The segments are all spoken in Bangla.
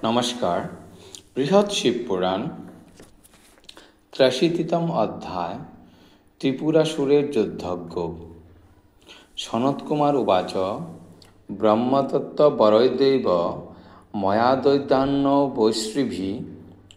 নমস্কার। বৃহৎ শিবপুরাণ ৮৩তম অধ্যায় ত্রিপুরাসুরের যুদ্ধজ্ঞ। সনৎকুমার উবাচ ব্রহ্মতত্ত্ব বরৈদৈব ময়া দৈত্যান্ন বৈশ্রীভি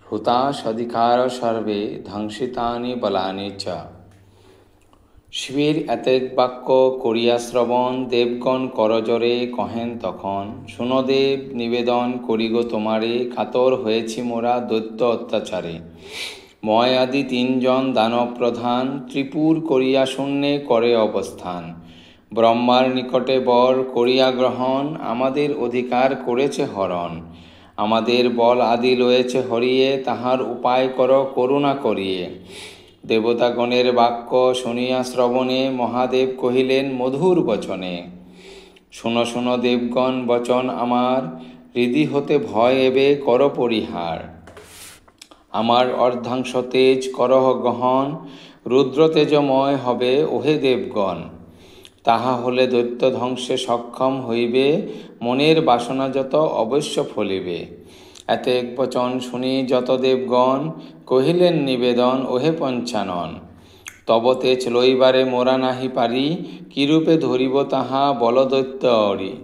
হুতা সধিকার সর্বে ধ্বংসিতানি বলানি চ। শিবের এতেক বাক্য করিয়া শ্রবণ দেবগণ করজরে কহেন তখন, শুনদেব নিবেদন করিগো তোমারে, কাতর হয়েছি মোরা দৈত্য অত্যাচারে। ময় আদি তিনজন দানব প্রধান ত্রিপুর করিয়া শূন্যে করে অবস্থান। ব্রহ্মার নিকটে বর করিয়া গ্রহণ, আমাদের অধিকার করেছে হরণ। আমাদের বল আদি লয়েছে হরিয়ে, তাহার উপায় কর করুণা করিয়ে। দেবতাগণের বাক্য শুনিয়া শ্রবণে মহাদেব কহিলেন মধুর বচনে, শুনো শুনো দেবগণ বচন আমার, হৃদি হতে ভয় এবে কর পরিহার। আমার অর্ধাংশ তেজ করহ গহন, রুদ্র তেজময় হবে ওহে দেবগণ। তাহা হলে দৈত্য ধ্বংসে সক্ষম হইবে, মনের বাসনা যত অবশ্য ফলিবে। এতেক বচন শুনি যত দেবগণ, কহিলেন নিবেদন ওহে পঞ্চানন। তব তেজ লইবারে মোরা নাহি পারি, কিরূপে ধরিব তাহা বল দৈত্য অরি।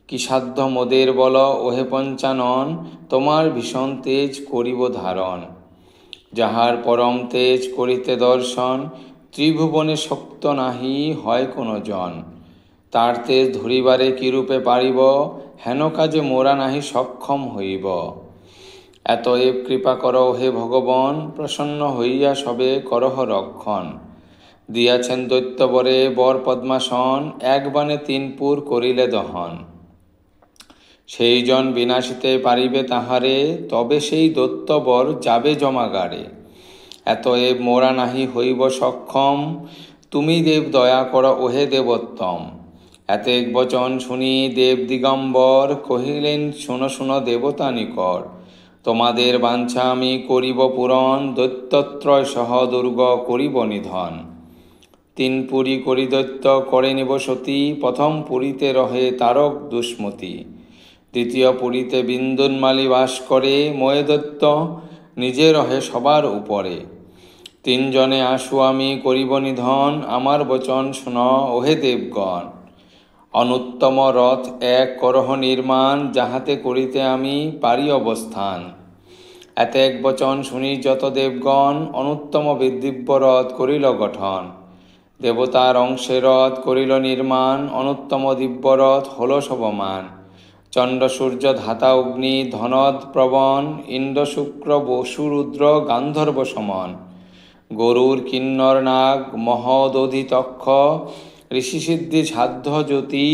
কি সাধ্য মোদের বল ওহে পঞ্চানন, তোমার ভীষণ তেজ করিব ধারণ। যাহার পরম তেজ করিতে দর্শন, ত্রিভুবনে শক্ত নাহি হয় কোনো জন। তার তেজ ধরিবারে কিরূপে পারিব, হেন কাজে মোরা নাহি সক্ষম হইব। এতএব কৃপা কর হে ভগবান, প্রসন্ন হইয়া সবে করহ রক্ষণ। দিয়াছেন দৈত্যবরে বর পদ্মাসন, এক বাণে তিনপুর করিলে দহন। সেই জন বিনাশিতে পারিবে তাহারে, তবে সেই দৈত্যবর যাবে জমাগারে। এতএব মোরা নাহি হইব সক্ষম, তুমি দেব দয়া কর ওহে দেবোত্তম। এতেক বচন শুনি দেব দিগম্বর, কহিলেন শুনো শুনো দেবতা নিকর। তোমাদের বাঞ্ছা আমি করিব পূরণ, দৈত্যত্রয় সহ দুর্গ করিব নিধন। তিন পুরী করি দৈত্য করে নিব সতী, প্রথম পুরীতে রহে তারক দুষ্মতি। দ্বিতীয় পুরীতে বিন্দুন্মালী বাস করে, ময়ে দৈত্য নিজে রহে সবার উপরে। তিনজনে আসু আমি করিব নিধন, আমার বচন শুন ওহে দেবগণ। অনুত্তম রথ এক করহ নির্মাণ, যাহাতে করিতে আমি পারি অবস্থান। এতেক বচন শুনি যত দেবগণ, অনুত্তম দিব্য রথ করিল গঠন। দেবতার অংশে রথ করিল নির্মাণ, অনুত্তম দিব্য রথ হল শোভমান। চণ্ড সূর্য ধাতা অগ্নি ধনদ প্রবণ, ইন্দ্র শুক্র বসু রুদ্র গান্ধর্ব সমন। গরুর কিন্নর নাগ মহদধি তক্ষ, ঋষি সিদ্ধি সাধ্য জ্যোতি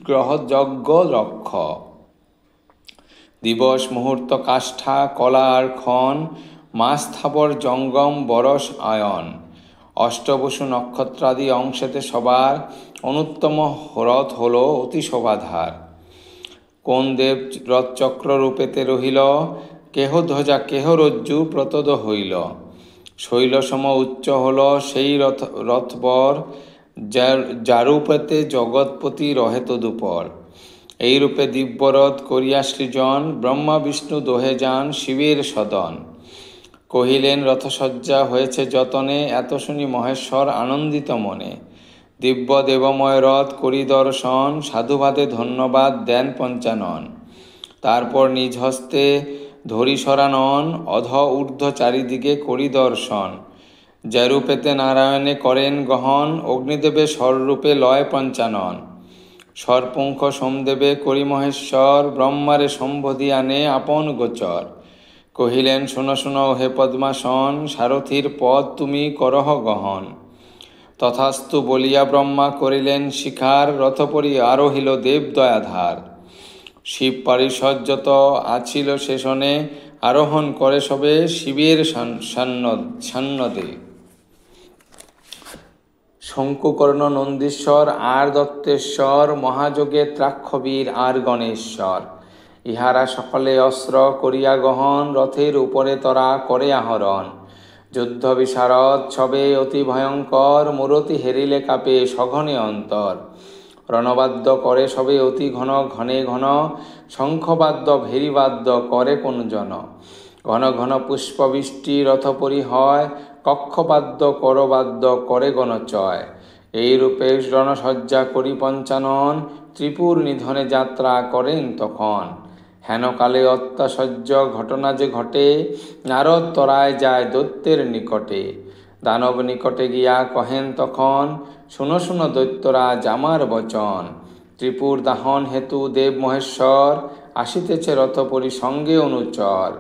গ্রহ যজ্ঞ রক্ষ। দিবস মুহূর্ত কাষ্ঠা কলা আর ক্ষণ, মাস স্থাবর জঙ্গম বরস আয়ন। অষ্টবসু নক্ষত্রাদি অংশেতে সবার, অনুত্তম রথ হল অতি শোভাধার। কোন দেব রথচক্র রূপেতে রহিল, কেহ ধ্বজা কেহ রজ্জু প্রতদ হইল। শৈলসম উচ্চ হল সেই রথবর, যারূপেতে জগৎপতি রহে তদুপর। এইরূপে দিব্যরথ করিয়া সৃজন, ব্রহ্মা বিষ্ণু দোহে যান শিবের সদন। কহিলেন রথসজ্জা হয়েছে যতনে, এত শুনি মহেশ্বর আনন্দিত মনে। দিব্য দেবময় রথ করি দর্শন, সাধুবাদে ধন্যবাদ দেন পঞ্চানন। তারপর নিজ হস্তে ধরি সরানন, অধ ঊর্ধ্ব চারিদিকে করি দর্শন। যেরূপেতে নারায়ণে করেন গহন, অগ্নিদেবে স্বরূপে লয় পঞ্চানন। সর্পুঙ্খ সোমদেবে করি মহেশ্বর, ব্রহ্মারে সম্বোধি আনে আপন গোচর। কহিলেন শুনো শুনো হে পদ্মাসন, সারথীর পদ তুমি করহ গহন। তথাস্তু বলিয়া ব্রহ্মা করিলেন শিখার, রথপরি আরোহিল দেব দয়াধার। শিব পারিষদ যত আছিল শেষনে, আরোহণ করে সবে শিবের সান্নদে। শঙ্কুকর্ণ নন্দীশ্বর আর দত্তেশ্বর, মহাযোগে ত্রাক্ষবীর আর গণেশ্বর। ইহারা সকলে অস্ত্র করিয়া গহন, রথের উপরে তরা করে আহরণ। যুদ্ধ বিশারদ ছবে অতি ভয়ঙ্কর, মূরতি হেরিলে কাঁপে সঘনে অন্তর। রণবাদ্য করে সবে অতি ঘন ঘনে ঘন, শঙ্খবাদ্য ভেরিবাদ্য করে কোন জন। ঘন ঘন পুষ্পবৃষ্টি রথপরি হয়, কক্ষবাদ্য করবাদ্য করে গণচয়। এইরূপে রণসজ্জা করি পঞ্চানন, ত্রিপুর নিধনে যাত্রা করেন তখন। হেনকালে অত্যাশ্চর্য ঘটনা যে ঘটে, নারদ তরায় যায় দৈত্যের নিকটে। দানব নিকটে গিয়া কহেন তখন, শুনো শুনো দৈত্যরাজ আমার বচন। ত্রিপুর দাহন হেতু দেব মহেশ্বর, আসিতেছে রথপরি সঙ্গে অনুচর।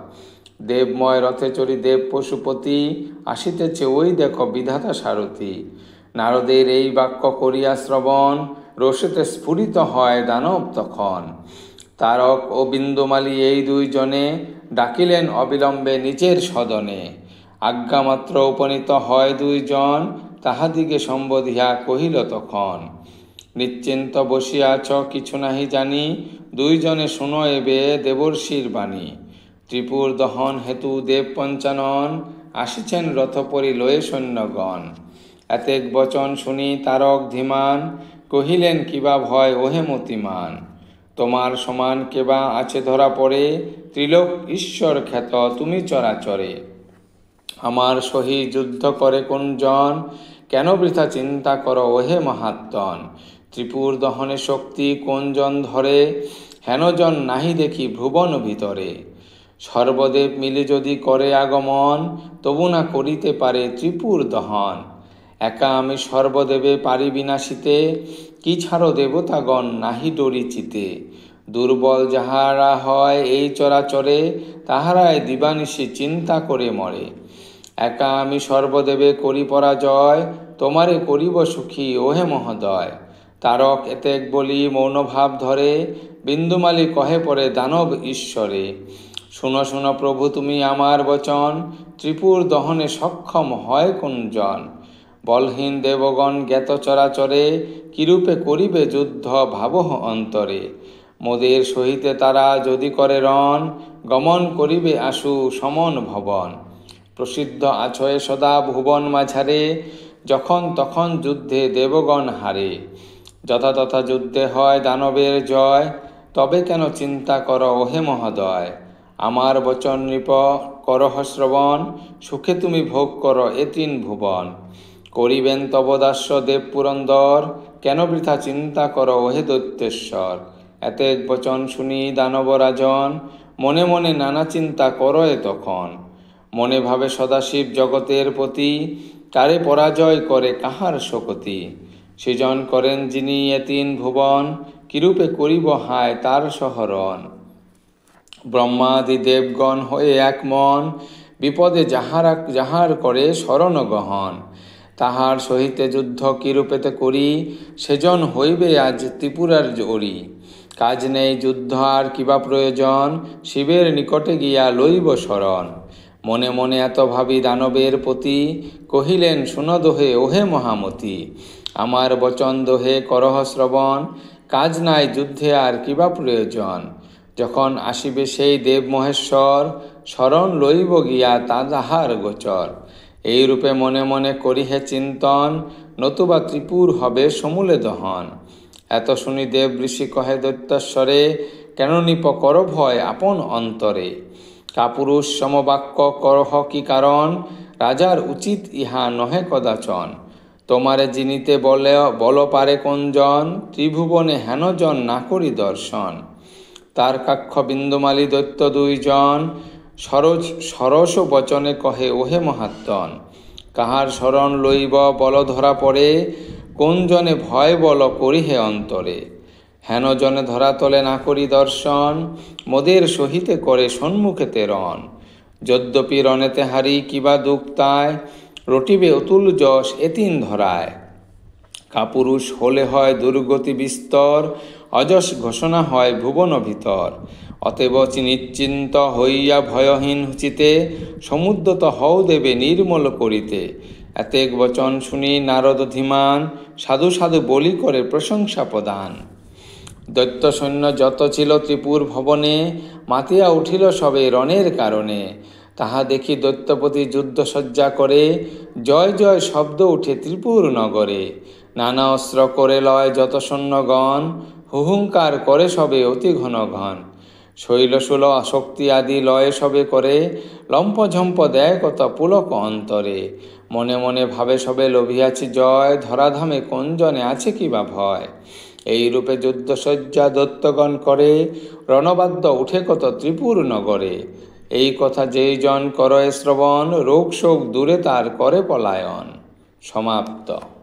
দেবময় রথে চড়ি দেব পশুপতি, আসিতেছে ওই দেখো বিধাতা সারথি। নারদের এই বাক্য করিয়া শ্রবণ, রোষেতে স্ফুরিত হয় দানব তখন। তারক ও বিন্দুমালী এই দুইজনে, ডাকিলেন অবিলম্বে নিজের সদনে। আজ্ঞামাত্র উপনীত হয় দুইজন, তাহাদিগে সম্বোধিয়া কহিল তখন। নিশ্চিন্ত বসিয়াছ কিছু নাহি জানি, দুইজনে শুনো এবে দেবর্ষির বাণী। ত্রিপুর দহন হেতু দেব পঞ্চানন, আসিছেন রথপরি লয়ে সৈন্যগণ। এতেক বচন শুনি তারক ধীমান, কহিলেন কিবা ভয় ওহে মতিমান। তোমার সমান কেবা আছে ধরা পড়ে, ত্রিলোক ঈশ্বর খ্যাত তুমি চরাচরে। আমার সহি যুদ্ধ করে কোন জন, কেন বৃথা চিন্তা করো ওহে মহাত্মন। ত্রিপুর দহনে শক্তি কোন জন ধরে, হেনজন নাহি দেখি ভুবন ভিতরে। সর্বদেব মিলে যদি করে আগমন, তবু না করিতে পারে ত্রিপুর দহন। একা আমি সর্বদেবে পারি বিনাশিতে, কি ছাড়ো দেবতাগণ নাহি ডরি চিতে। দুর্বল যাহারা হয় এই চরাচরে, তাহারাই দিবানিশি চিন্তা করে মরে। একা আমি সর্বদেবে করি পরাজয়, তোমারে করিব সুখী ওহে মহোদয়। তারক এতেক বলি মৌনভাব ধরে, বিন্দুমালী কহে পরে দানব ঈশ্বরে। শুনো শুনো প্রভু তুমি আমার বচন, ত্রিপুর দহনে সক্ষম হয় কোন জন। বলহীন দেবগণ জ্ঞাত চরাচরে, কিরূপে করিবে যুদ্ধ ভাবহ অন্তরে। মোদের সহিতে তারা যদি করে রণ, গমন করিবে আশু সমন ভবন। প্রসিদ্ধ আছয়ে সদা ভুবন মাঝারে, যখন তখন যুদ্ধে দেবগণ হারে। যথাতথা যুদ্ধে হয় দানবের জয়, তবে কেন চিন্তা কর ওহে মহোদয়। আমার বচন নৃপ করহ শ্রবণ, সুখে তুমি ভোগ কর এ তিন ভুবন। করিবেন তব দাস্য দেব পুরন্দর, কেন বৃথা চিন্তা কর ওহে দৈত্যেশ্বর। এতেক বচন শুনি দানবরাজন, মনে মনে নানা চিন্তা করয়ে তখন। মনে ভাবে সদাশিব জগতের পতি, কারে পরাজয় করে কাহার শকতি। সৃজন করেন যিনি এ তিন ভুবন, কিরূপে করিব হায় তার সহরণ। ব্রহ্মাদি দেবগণ হয়ে এক মন, বিপদে যাহার করে শরণ গহন। তাহার সহিতে যুদ্ধ কিরূপেতে করি, সেজন হইবে আজ ত্রিপুরার ওরি। কাজ নেই যুদ্ধ আর কিবা প্রয়োজন, শিবের নিকটে গিয়া লইব শরণ। মনে মনে এত ভাবি দানবের প্রতি, কহিলেন শুনো দোহে ওহে মহামতি। আমার বচন দোহে করহ শ্রবণ, কাজ নাই যুদ্ধে আর কিবা প্রয়োজন। যখন আসিবে সেই দেব মহেশ্বর, শরণ লইব গিয়া তাহার গোচর। এই রূপে মনে মনে করিহে চিন্তন, নতুবা ত্রিপুর হবে সমূলে দহন। এত শুনি দেব ঋষি কহে দৈত্যস্বরে, কেন নিপ কর ভয় আপন অন্তরে। কাপুরুষ সমবাক্য করহ কি কারণ, রাজার উচিত ইহা নহে কদাচন। তোমারে জিনিতে বল পারে কোন জন, ত্রিভুবনে হেনজন না করি দর্শন। তার কাক্ষ বিন্দুমালী দৈত্য দুইজন, সরস বচনে কহে ওহে মহাত্মন। কাহার শরণ লইব বল ধরা পড়ে, কোন জনে ভয় বল করিহে অন্তরে। হেন জনে ধরা তলে না করি দর্শন, মোদের সহিতে করে সম্মুখেতে রণ। যদ্যপি রণেতে হারি কিবা দুঃখ তাই, রটিবে অতুল যশ এতিন ধরায়। কাপুরুষ হলে হয় দুর্গতি বিস্তর, অযশ ঘোষণা হয় ভুবন ভিতর। অতএব নিশ্চিন্ত হইয়া ভয়হীন চিতে, সমুদ্রত হও দেবে নির্মল করিতে। এতেক বচন শুনি নারদ ধীমান, সাধু সাধু বলি করে প্রশংসা প্রদান। দৈত্য সৈন্য যত ছিল ত্রিপুর ভবনে, মাতিয়া উঠিল সবে রণের কারণে। তাহা দেখি দৈত্যপতি যুদ্ধসজ্জা করে, জয় জয় শব্দ উঠে ত্রিপুর নগরে। নানা অস্ত্র করে লয় যত সৈন্যগণ, হুহুঙ্কার করে সবে অতি ঘন ঘন। শৈলশূল আসক্তি আদি লয় সবে করে, লম্পঝম্প দেয় কত পুলক অন্তরে। মনে মনে ভাবে সবে লোভিয়াছি জয়, ধরাধামে কোনজনে আছে কি বা ভয়। এই রূপে যুদ্ধসজ্জা দৈত্যগণ করে, রণবাদ্য উঠে কত ত্রিপুর নগরে। এই কথা যেই জন করয় শ্রবণ, রোগ শোক দূরে তার করে পলায়ন। সমাপ্ত।